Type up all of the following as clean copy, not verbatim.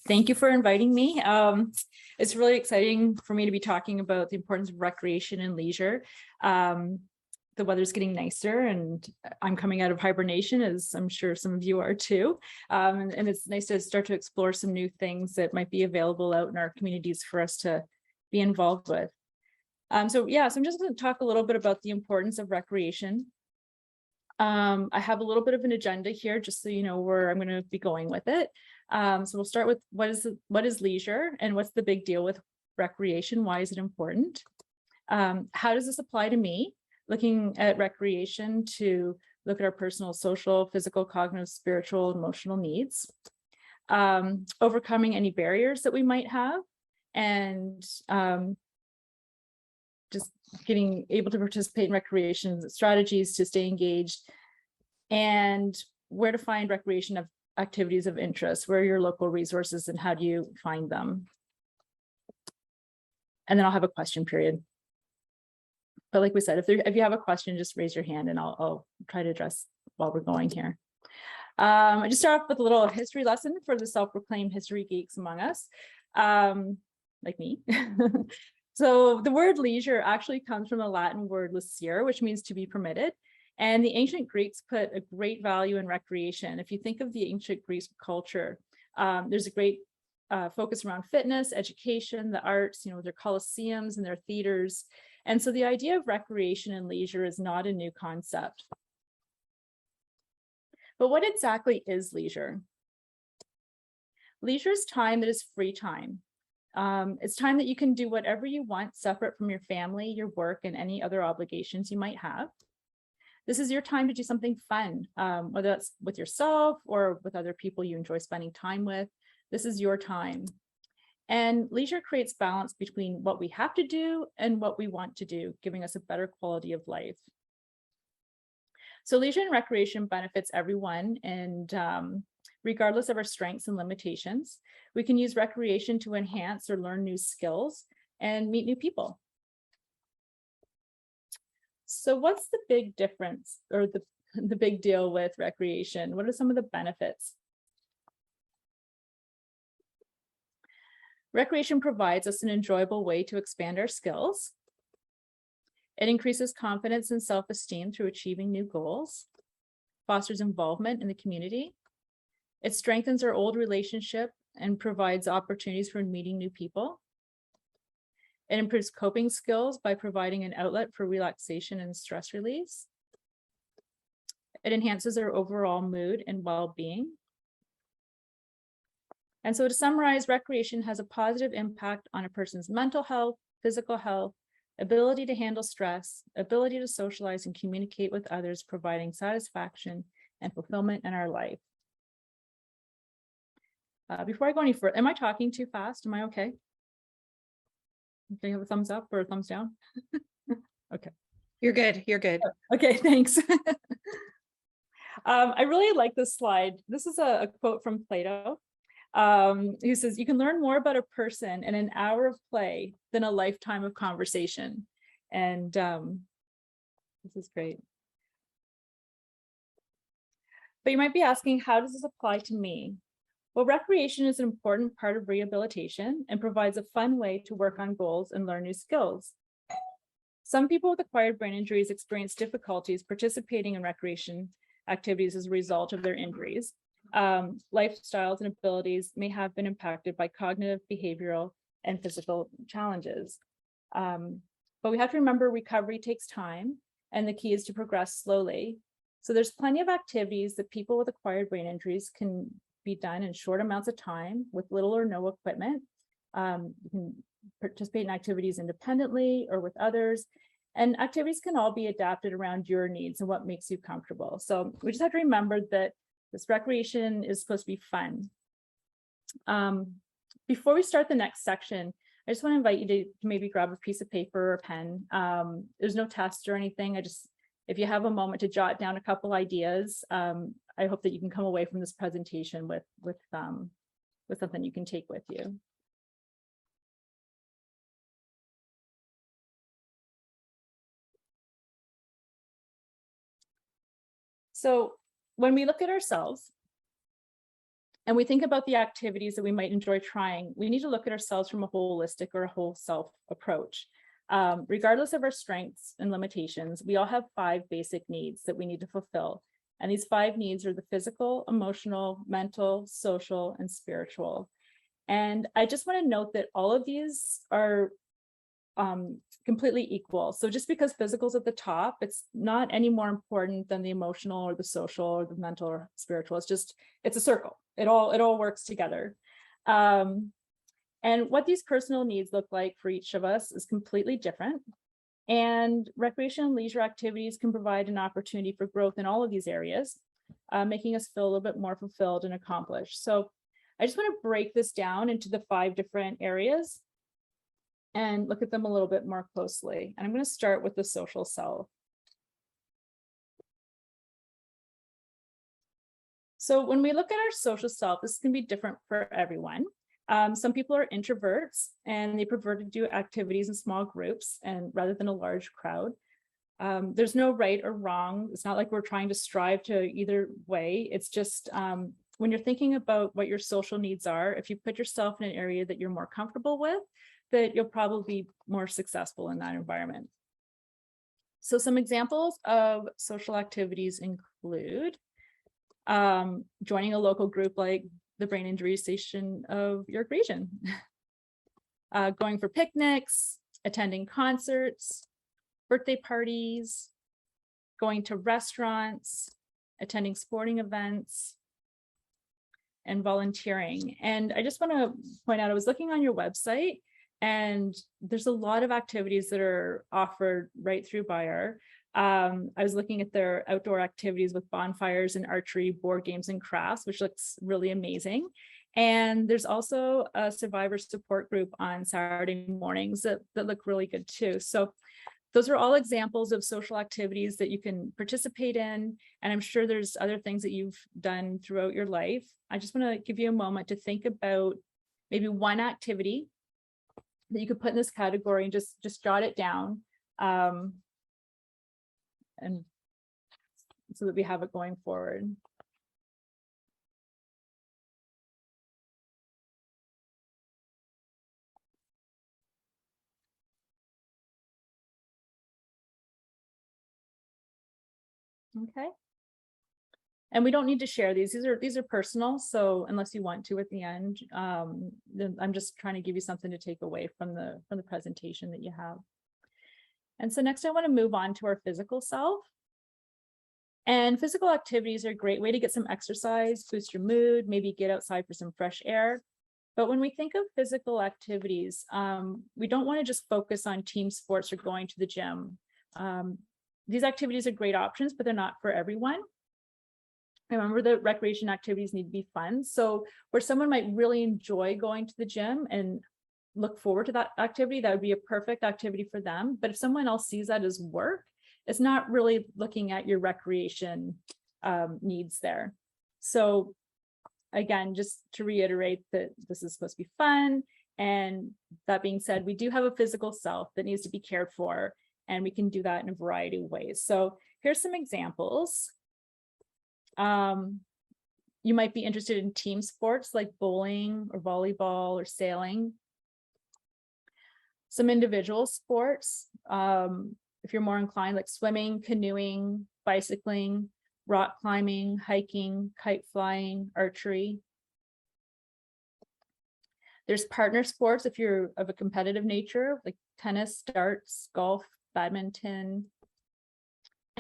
Thank you for inviting me. It's really exciting for me to be talking about the importance of recreation and leisure. The weather's getting nicer and I'm coming out of hibernation, as I'm sure some of you are too. And it's nice to start to explore some new things that might be available out in our communities for us to be involved with. So I'm just going to talk a little bit about the importance of recreation. I have a little bit of an agenda here, just so you know where I'm going to be going with it. So we'll start with what is leisure and what's the big deal with recreation? Why is it important? How does this apply to me? Looking at recreation to look at our personal, social, physical, cognitive, spiritual, emotional needs. Overcoming any barriers that we might have, and just getting able to participate in recreation strategies to stay engaged, and where to find recreation of activities of interest, where are your local resources and how do you find them? And then I'll have a question period. But like we said, if you have a question, just raise your hand and I'll try to address while we're going here. I just start off with a little history lesson for the self-proclaimed history geeks among us, like me. So the word leisure actually comes from the Latin word licere, which means to be permitted. And the ancient Greeks put a great value in recreation. If you think of the ancient Greek culture, there's a great focus around fitness, education, the arts, their colosseums and their theaters. And so the idea of recreation and leisure is not a new concept. But what exactly is leisure? Leisure is time that is free time. It's time that you can do whatever you want separate from your family, your work, and any other obligations you might have. This is your time to do something fun, whether that's with yourself or with other people you enjoy spending time with. This is your time. And leisure creates balance between what we have to do and what we want to do, giving us a better quality of life. So leisure and recreation benefits everyone, and regardless of our strengths and limitations. We can use recreation to enhance or learn new skills and meet new people. So what's the big difference or the big deal with recreation? What are some of the benefits? Recreation provides us an enjoyable way to expand our skills. It increases confidence and self-esteem through achieving new goals, fosters involvement in the community. It strengthens our old relationship and provides opportunities for meeting new people. It improves coping skills by providing an outlet for relaxation and stress release. It enhances our overall mood and well-being. And so to summarize, recreation has a positive impact on a person's mental health, physical health, ability to handle stress, ability to socialize and communicate with others, providing satisfaction and fulfillment in our life. Before I go any further, am I talking too fast? Am I okay? Do you have a thumbs up or a thumbs down? Okay. You're good. You're good. Okay, thanks. I really like this slide. This is a quote from Plato. He says, you can learn more about a person in an hour of play than a lifetime of conversation. And this is great. But you might be asking, how does this apply to me? Well, recreation is an important part of rehabilitation and provides a fun way to work on goals and learn new skills. Some people with acquired brain injuries experience difficulties participating in recreation activities as a result of their injuries. Lifestyles and abilities may have been impacted by cognitive, behavioral, and physical challenges. But we have to remember recovery takes time, and the key is to progress slowly. So there's plenty of activities that people with acquired brain injuries can be done in short amounts of time with little or no equipment. You can participate in activities independently or with others, and activities can all be adapted around your needs and what makes you comfortable. So we just have to remember that this recreation is supposed to be fun. Before we start the next section, I just want to invite you to maybe grab a piece of paper or a pen. There's no test or anything. If you have a moment to jot down a couple ideas, I hope that you can come away from this presentation with something you can take with you. So when we look at ourselves and we think about the activities that we might enjoy trying, we need to look at ourselves from a holistic or a whole self approach. Regardless of our strengths and limitations, we all have 5 basic needs that we need to fulfill. And these 5 needs are the physical, emotional, mental, social, and spiritual. And I just want to note that all of these are completely equal. So just because physical's at the top, it's not any more important than the emotional or the social or the mental or spiritual. It's a circle. It all works together. And what these personal needs look like for each of us is completely different. And recreation and leisure activities can provide an opportunity for growth in all of these areas, making us feel a little bit more fulfilled and accomplished. So I just want to break this down into the 5 different areas and look at them a little bit more closely. And I'm going to start with the social self. So when we look at our social self, this can be different for everyone. Some people are introverts and they prefer to do activities in small groups and rather than a large crowd. There's no right or wrong. It's not like we're trying to strive to either way. It's just when you're thinking about what your social needs are, if you put yourself in an area that you're more comfortable with, that you'll probably be more successful in that environment. So some examples of social activities include joining a local group like the brain injury station of your region, going for picnics, attending concerts, birthday parties, going to restaurants, attending sporting events, and volunteering. And I just want to point out, I was looking on your website, and there's a lot of activities that are offered right through Bayer. I was looking at their outdoor activities with bonfires and archery, board games, and crafts, which looks really amazing. And there's also a survivor support group on Saturday mornings that look really good too. So those are all examples of social activities that you can participate in. And I'm sure there's other things that you've done throughout your life. I just want to give you a moment to think about maybe one activity that you could put in this category and just jot it down. And so that we have it going forward. Okay. And we don't need to share these. These are personal. So unless you want to at the end, then I'm just trying to give you something to take away from the presentation that you have. And so next I want to move on to our physical self. And physical activities are a great way to get some exercise, boost your mood, maybe get outside for some fresh air. But when we think of physical activities, we don't want to just focus on team sports or going to the gym. These activities are great options, but they're not for everyone. Remember that recreation activities need to be fun. So where someone might really enjoy going to the gym and look forward to that activity, that would be a perfect activity for them. But if someone else sees that as work, it's not really looking at your recreation needs there. So again, just to reiterate that this is supposed to be fun. And that being said, we do have a physical self that needs to be cared for, and we can do that in a variety of ways. So here's some examples. You might be interested in team sports like bowling or volleyball or sailing. Some individual sports, if you're more inclined, like swimming, canoeing, bicycling, rock climbing, hiking, kite flying, archery. There's partner sports if you're of a competitive nature, like tennis, darts, golf, badminton.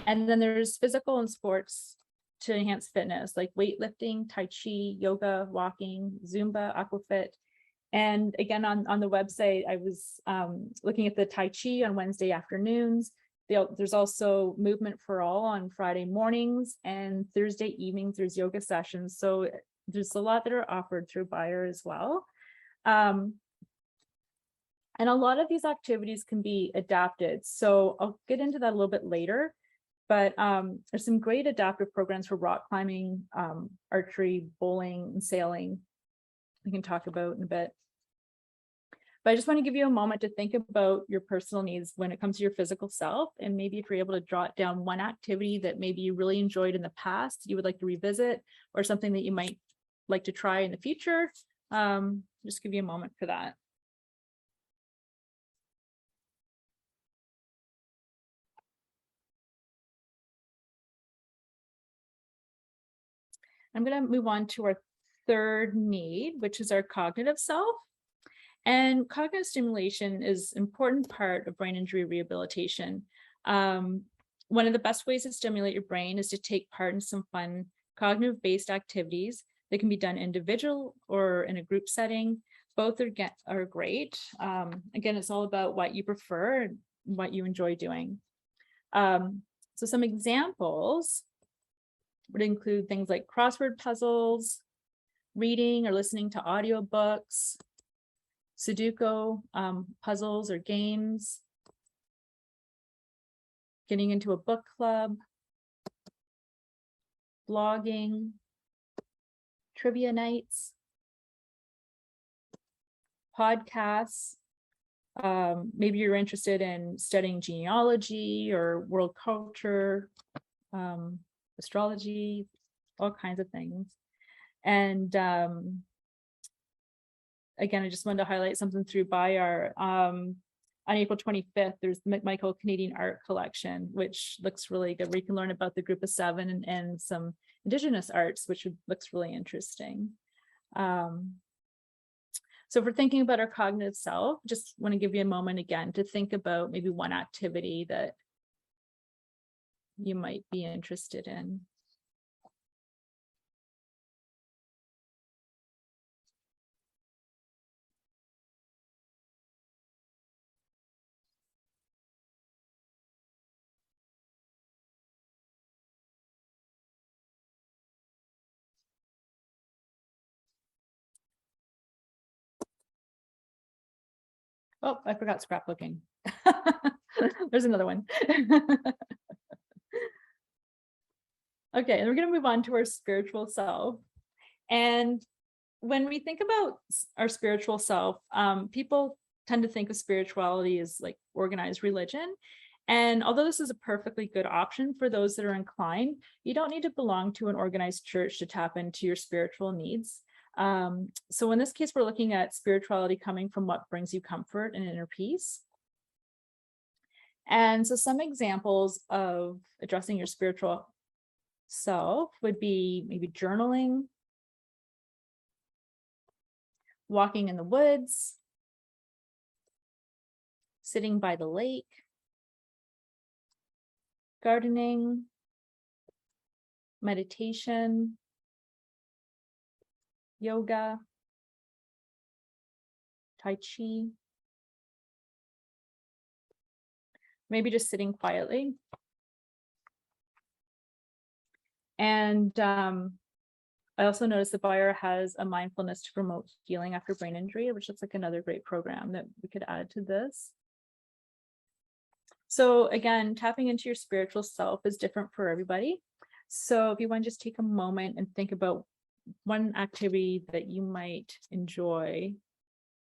And then there's physical and sports to enhance fitness, like weightlifting, Tai Chi, yoga, walking, Zumba, aquafit. And again, on the website, I was looking at the Tai Chi on Wednesday afternoons. There's also Movement for All on Friday mornings, and Thursday evenings, there's yoga sessions. So there's a lot that are offered through Bayer as well. And a lot of these activities can be adapted. So I'll get into that a little bit later. But there's some great adaptive programs for rock climbing, archery, bowling, and sailing we can talk about in a bit. But I just want to give you a moment to think about your personal needs when it comes to your physical self. And maybe if you're able to jot down one activity that maybe you really enjoyed in the past, you would like to revisit, or something that you might like to try in the future. Just give you a moment for that. I'm going to move on to our third need, which is our cognitive self. And cognitive stimulation is an important part of brain injury rehabilitation. One of the best ways to stimulate your brain is to take part in some fun cognitive-based activities that can be done individual or in a group setting. Both are great. Again, it's all about what you prefer and what you enjoy doing. So some examples would include things like crossword puzzles, reading or listening to audiobooks, Sudoku puzzles or games, getting into a book club, blogging, trivia nights, podcasts. Maybe you're interested in studying genealogy or world culture, astrology, all kinds of things. And again, I just wanted to highlight something through BIAR. On April 25th, there's the McMichael Canadian Art Collection, which looks really good, where you can learn about the Group of Seven and some Indigenous arts, which looks really interesting. So if we're thinking about our cognitive self, just want to give you a moment again to think about maybe one activity that you might be interested in. Oh, I forgot scrapbooking. There's another one. Okay, and we're going to move on to our spiritual self. And when we think about our spiritual self, people tend to think of spirituality as like organized religion. And although this is a perfectly good option for those that are inclined, you don't need to belong to an organized church to tap into your spiritual needs. So in this case, we're looking at spirituality coming from what brings you comfort and inner peace. And so some examples of addressing your spiritual self would be maybe journaling, walking in the woods, sitting by the lake, gardening, meditation, yoga, Tai Chi, maybe just sitting quietly. And I also noticed that BIAR has a mindfulness to promote healing after brain injury, which looks like another great program that we could add to this. So again, tapping into your spiritual self is different for everybody. So if you want to just take a moment and think about one activity that you might enjoy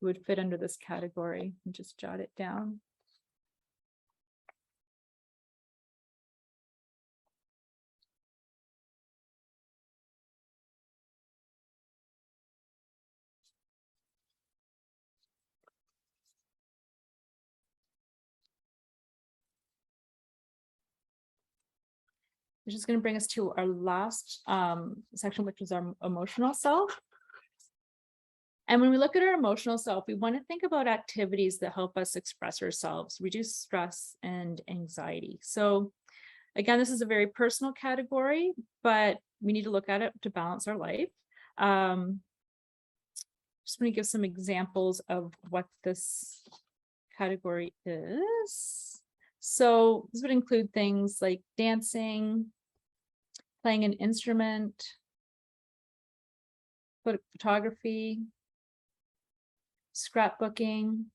would fit under this category, and just jot it down. Which is going to bring us to our last section, which is our emotional self. And when we look at our emotional self, we want to think about activities that help us express ourselves, reduce stress and anxiety. So again, this is a very personal category, but we need to look at it to balance our life. Just want to give some examples of what this category is. So this would include things like dancing, playing an instrument, photography, scrapbooking,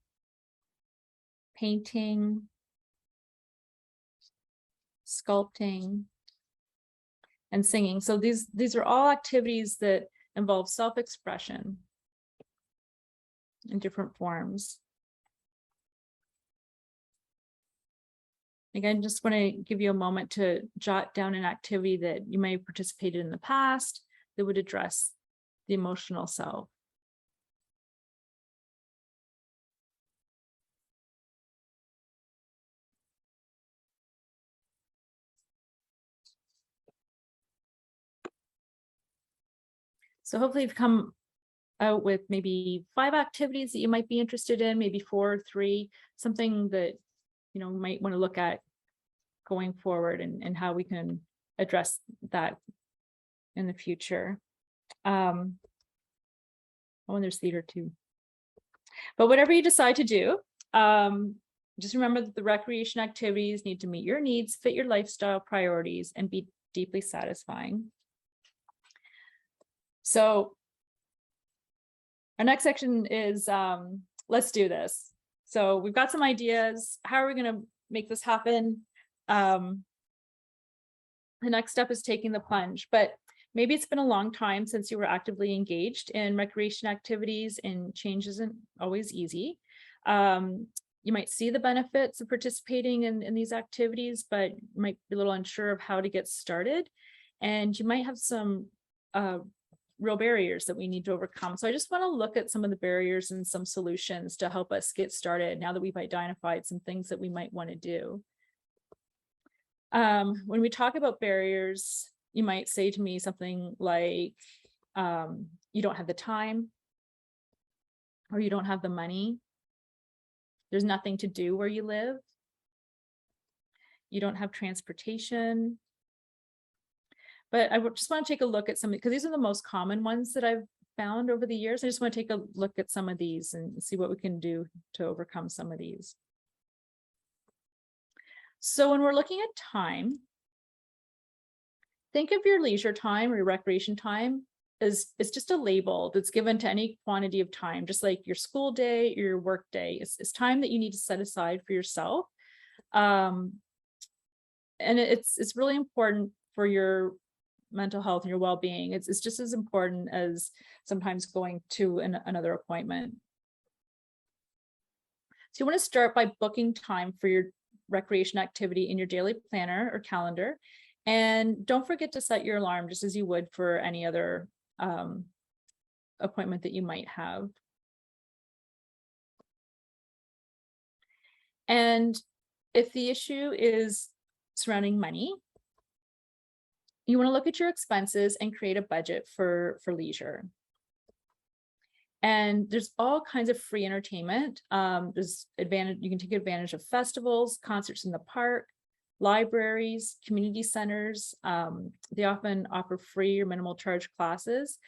painting, sculpting, and singing. So these are all activities that involve self-expression in different forms. Again, just want to give you a moment to jot down an activity that you may have participated in the past that would address the emotional self. So hopefully you've come out with maybe 5 activities that you might be interested in, maybe 4 or 3, something that you might want to look at going forward, and how we can address that in the future. Oh, and there's theater too. But whatever you decide to do, just remember that the recreation activities need to meet your needs, fit your lifestyle priorities, and be deeply satisfying. So our next section is let's do this. So we've got some ideas. How are we going to make this happen? The next step is taking the plunge, but maybe it's been a long time since you were actively engaged in recreation activities, and change isn't always easy. You might see the benefits of participating in these activities, but might be a little unsure of how to get started. And you might have some real barriers that we need to overcome. So I just want to look at some of the barriers and some solutions to help us get started now that we've identified some things that we might want to do. When we talk about barriers, you might say to me something like, you don't have the time, or you don't have the money. There's nothing to do where you live. You don't have transportation. But I just want to take a look at some, because these are the most common ones that I've found over the years. I just want to take a look at some of these and see what we can do to overcome some of these. So when we're looking at time, think of your leisure time or your recreation time as it's just a label that's given to any quantity of time, just like your school day or your work day. It's time that you need to set aside for yourself. And it's really important for your mental health and your well-being. It's just as important as sometimes going to another appointment. So you want to start by booking time for your recreation activity in your daily planner or calendar. And don't forget to set your alarm just as you would for any other appointment that you might have. And if the issue is surrounding money, you want to look at your expenses and create a budget for leisure. And there's all kinds of free entertainment. There's advantage, you can take advantage of festivals, concerts in the park, libraries, community centers. They often offer free or minimal charge classes.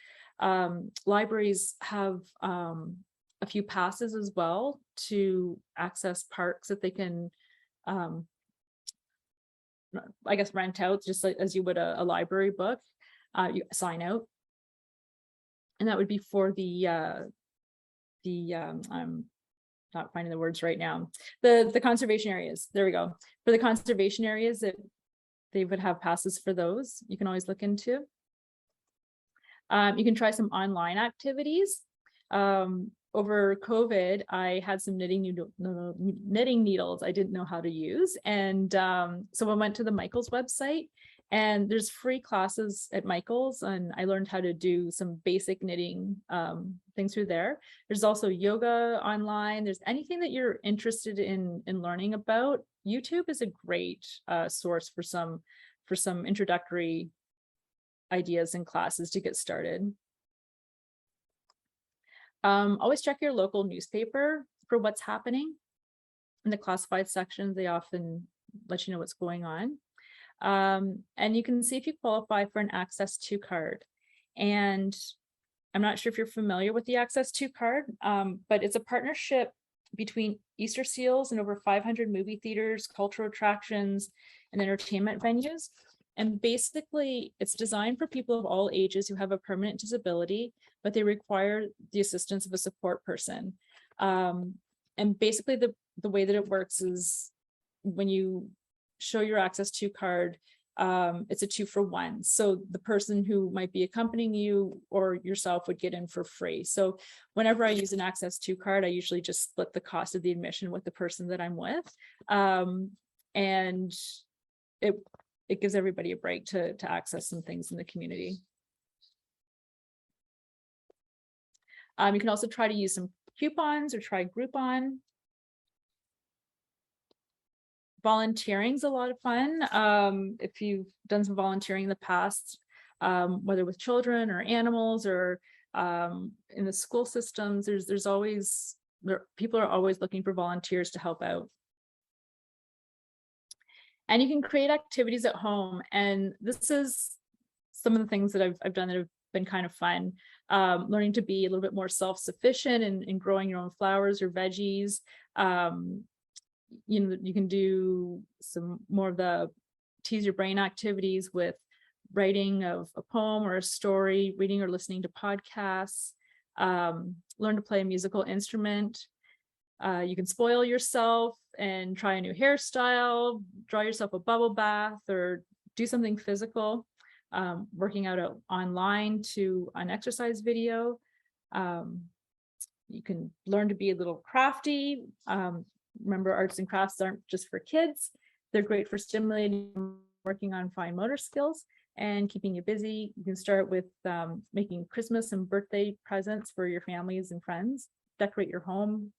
Libraries have a few passes as well to access parks that they can, I guess, rent out, just like as you would a library book. You sign out. And that would be for I'm not finding the words right now. The conservation areas. There we go. For the conservation areas, that they would have passes for those. You can always look into. You can try some online activities. Over COVID, I had some knitting needles I didn't know how to use. And so I went to the Michaels website, and there's free classes at Michaels, and I learned how to do some basic knitting things through there. There's also yoga online. There's anything that you're interested in learning about. YouTube is a great source for some introductory ideas and classes to get started. Always check your local newspaper for what's happening. In the classified sections, they often let you know what's going on. And you can see if you qualify for an Access To card. And I'm not sure if you're familiar with the Access To card, but it's a partnership between Easter Seals and over 500 movie theaters, cultural attractions, and entertainment venues. And basically, it's designed for people of all ages who have a permanent disability, but they require the assistance of a support person. And basically, the way that it works is when you show your Access To card, it's a 2-for-1. So the person who might be accompanying you or yourself would get in for free. So whenever I use an Access To card, I usually just split the cost of the admission with the person that I'm with. And it gives everybody a break to access some things in the community. You can also try to use some coupons or try Groupon. Volunteering is a lot of fun. If you've done some volunteering in the past, whether with children or animals or in the school systems, there's always, people are always looking for volunteers to help out. And you can create activities at home. And this is some of the things that I've done that have been kind of fun. Learning to be a little bit more self-sufficient in growing your own flowers or veggies. You can do some more of the tease your brain activities with writing of a poem or a story, reading or listening to podcasts, learn to play a musical instrument. You can spoil yourself and try a new hairstyle, draw yourself a bubble bath, or do something physical, working out online to an exercise video. You can learn to be a little crafty. Remember, arts and crafts aren't just for kids. They're great for stimulating, working on fine motor skills and keeping you busy. You can start with making Christmas and birthday presents for your families and friends. Decorate your home,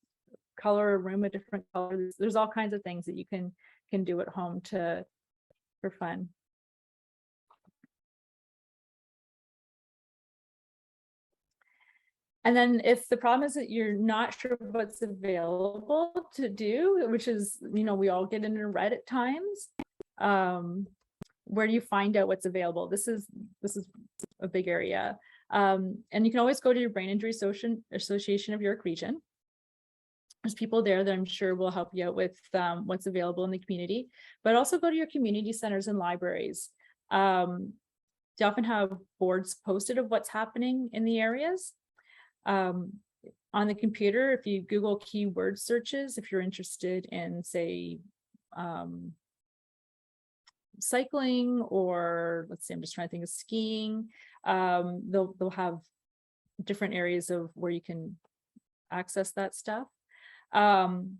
color a room a different color. There's all kinds of things that you can do at home for fun. And then if the problem is that you're not sure what's available to do, which is, we all get in a rut at times, where do you find out what's available? This is a big area. And you can always go to your Brain Injury Association of York Region. There's people there that I'm sure will help you out with what's available in the community, but also go to your community centers and libraries. They often have boards posted of what's happening in the areas. On the computer, if you Google keyword searches, if you're interested in, say, cycling, or let's say, I'm just trying to think of skiing, they'll have different areas of where you can access that stuff. Again,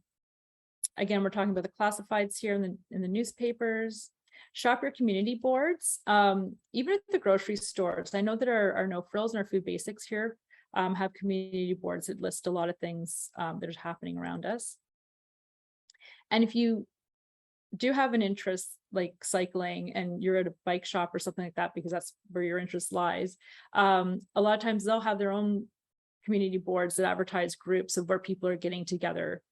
we're talking about the classifieds here in the newspapers. Shop your community boards, even at the grocery stores. I know that our No Frills and our Food Basics here have community boards that list a lot of things that are happening around us. And if you do have an interest like cycling and you're at a bike shop or something like that, because that's where your interest lies, a lot of times they'll have their own community boards that advertise groups of where people are getting together.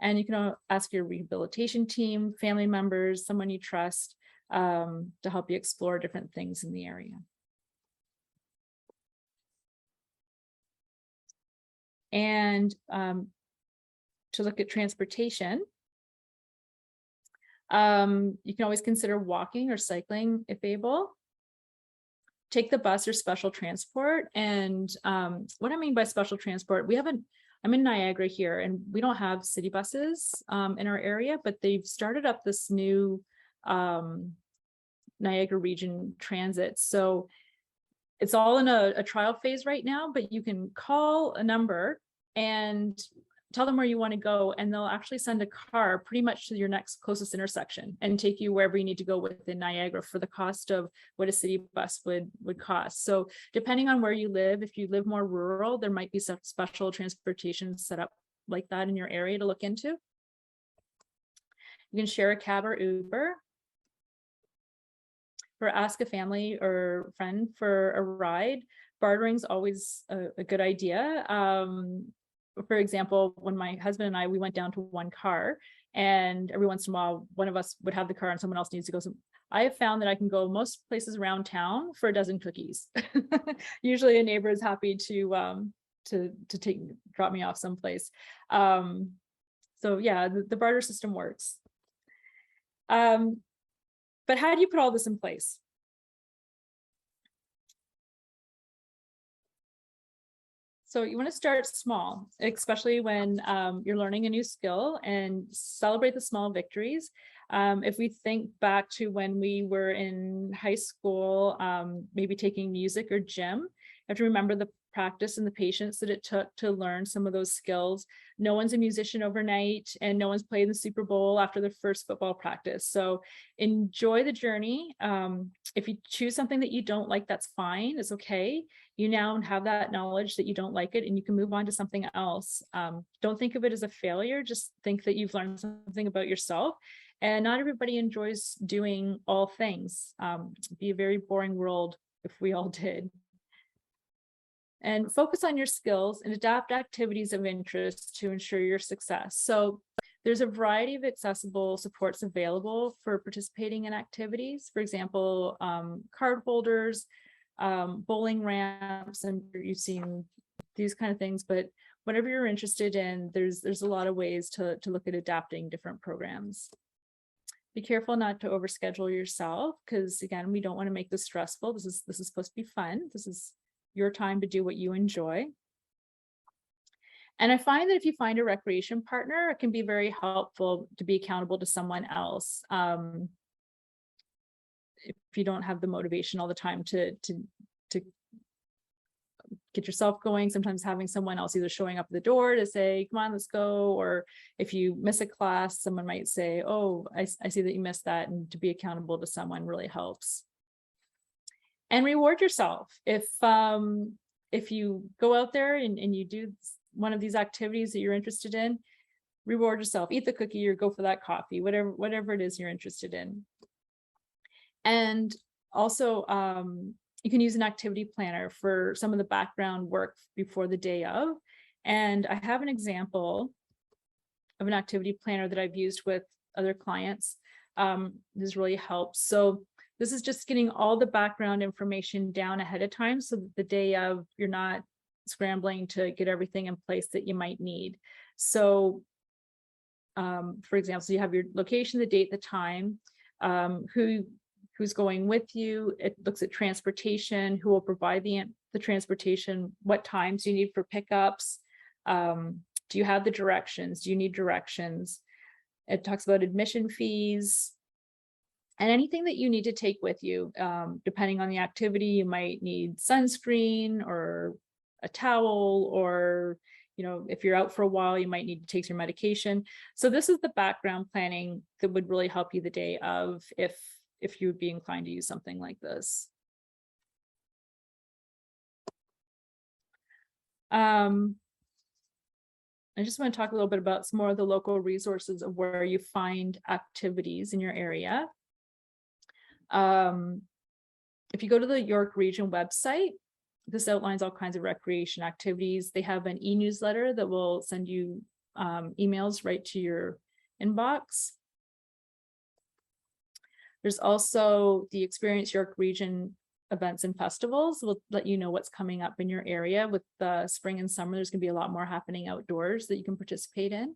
And you can ask your rehabilitation team, family members, someone you trust, to help you explore different things in the area. And to look at transportation, you can always consider walking or cycling if able. Take the bus or special transport. And what I mean by special transport, I'm in Niagara here, and we don't have city buses in our area, but they've started up this new Niagara Region Transit. So it's all in a trial phase right now, but you can call a number and tell them where you want to go, and they'll actually send a car pretty much to your next closest intersection and take you wherever you need to go within Niagara for the cost of what a city bus would cost. So depending on where you live, if you live more rural, there might be some special transportation set up like that in your area to look into. You can share a cab or Uber, or ask a family or friend for a ride. Bartering is always a good idea. For example, when my husband and we went down to one car, and every once in a while, one of us would have the car and someone else needs to go. So I have found that I can go most places around town for a dozen cookies. Usually a neighbor is happy to drop me off someplace. So yeah, the barter system works. But how do you put all this in place? So you want to start small, especially when you're learning a new skill, and celebrate the small victories. If we think back to when we were in high school, maybe taking music or gym, you have to remember the practice and the patience that it took to learn some of those skills. No one's a musician overnight, and no one's played the Super Bowl after their first football practice. So enjoy the journey. If you choose something that you don't like, that's fine. It's okay. You now have that knowledge that you don't like it, and you can move on to something else. Don't think of it as a failure. Just think that you've learned something about yourself. And not everybody enjoys doing all things. It'd be a very boring world if we all did. And focus on your skills and adapt activities of interest to ensure your success. So there's a variety of accessible supports available for participating in activities. For example, card holders, bowling ramps, and you've seen these kind of things, but whatever you're interested in, there's a lot of ways to look at adapting different programs. Be careful not to overschedule yourself, because again, we don't want to make this stressful. This is supposed to be fun. This is your time to do what you enjoy. And I find that if you find a recreation partner, it can be very helpful to be accountable to someone else. If you don't have the motivation all the time to get yourself going, sometimes having someone else either showing up at the door to say, come on, let's go. Or if you miss a class, someone might say, oh, I see that you missed that. And to be accountable to someone really helps. And reward yourself. If you go out there and you do one of these activities that you're interested in, reward yourself. Eat the cookie or go for that coffee, whatever it is you're interested in. And also, you can use an activity planner for some of the background work before the day of. And I have an example of an activity planner that I've used with other clients. This really helps. So this is just getting all the background information down ahead of time, so that the day of, you're not scrambling to get everything in place that you might need. So for example, so you have your location, the date, the time, who's going with you. It looks at transportation, who will provide the transportation, what times you need for pickups. Do you have the directions? Do you need directions? It talks about admission fees and anything that you need to take with you. Depending on the activity, you might need sunscreen or a towel, or if you're out for a while, you might need to take your medication. So this is the background planning that would really help you the day of, if you would be inclined to use something like this. I just want to talk a little bit about some more of the local resources of where you find activities in your area. If you go to the York Region website, this outlines all kinds of recreation activities. They have an e-newsletter that will send you emails right to your inbox. There's also the Experience York Region events and festivals. Will let you know what's coming up in your area. With the spring and summer, there's going to be a lot more happening outdoors that you can participate in.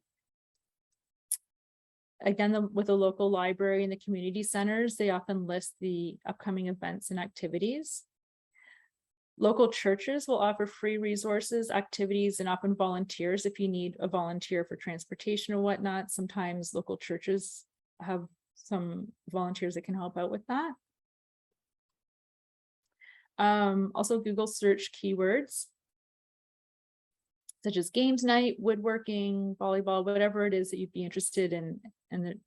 Again, with the local library and the community centers, they often list the upcoming events and activities. Local churches will offer free resources, activities, and often volunteers if you need a volunteer for transportation or whatnot. Sometimes local churches have some volunteers that can help out with that. Also, Google search keywords such as games night, woodworking, volleyball, whatever it is that you'd be interested in. And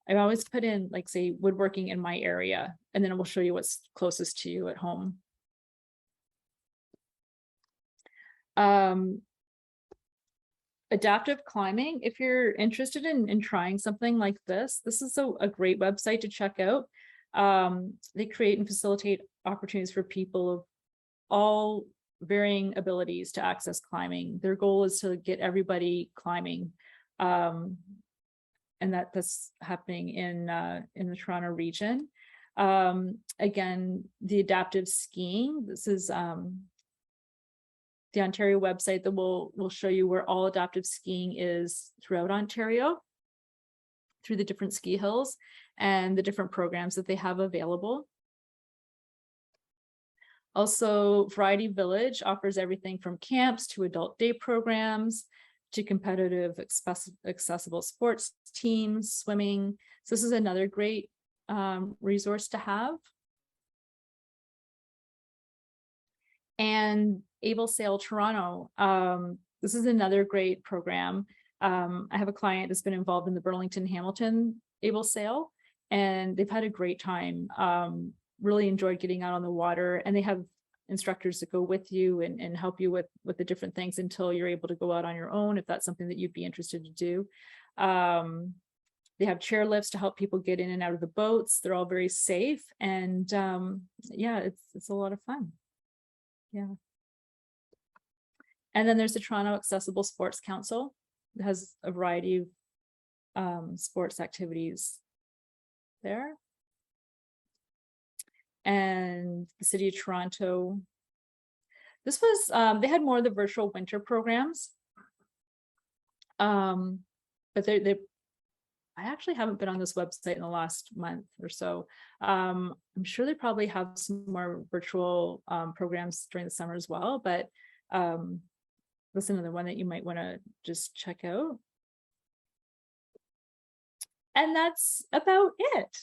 I always put in, like, say, woodworking in my area, and then it will show you what's closest to you at home. Adaptive climbing, if you're interested in trying something like this is a great website to check out. They create and facilitate opportunities for people of all varying abilities to access climbing. Their goal is to get everybody climbing, and that's happening in the Toronto region. Again, the adaptive skiing, this is the Ontario website that will show you where all adaptive skiing is throughout Ontario, through the different ski hills and the different programs that they have available. Also, Variety Village offers everything from camps to adult day programs to competitive accessible sports teams, swimming. So this is another great resource to have. And Able Sail Toronto. This is another great program. I have a client that's been involved in the Burlington Hamilton Able Sail, and they've had a great time. Really enjoyed getting out on the water, and they have instructors that go with you and help you with the different things until you're able to go out on your own, if that's something that you'd be interested to do. They have chair lifts to help people get in and out of the boats. They're all very safe, and yeah, it's a lot of fun. Yeah. And then there's the Toronto Accessible Sports Council. It has a variety of sports activities there. And the City of Toronto. This was, they had more of the virtual winter programs. But I actually haven't been on this website in the last month or so. I'm sure they probably have some more virtual programs during the summer as well, but that's another one that you might want to just check out. And that's about it.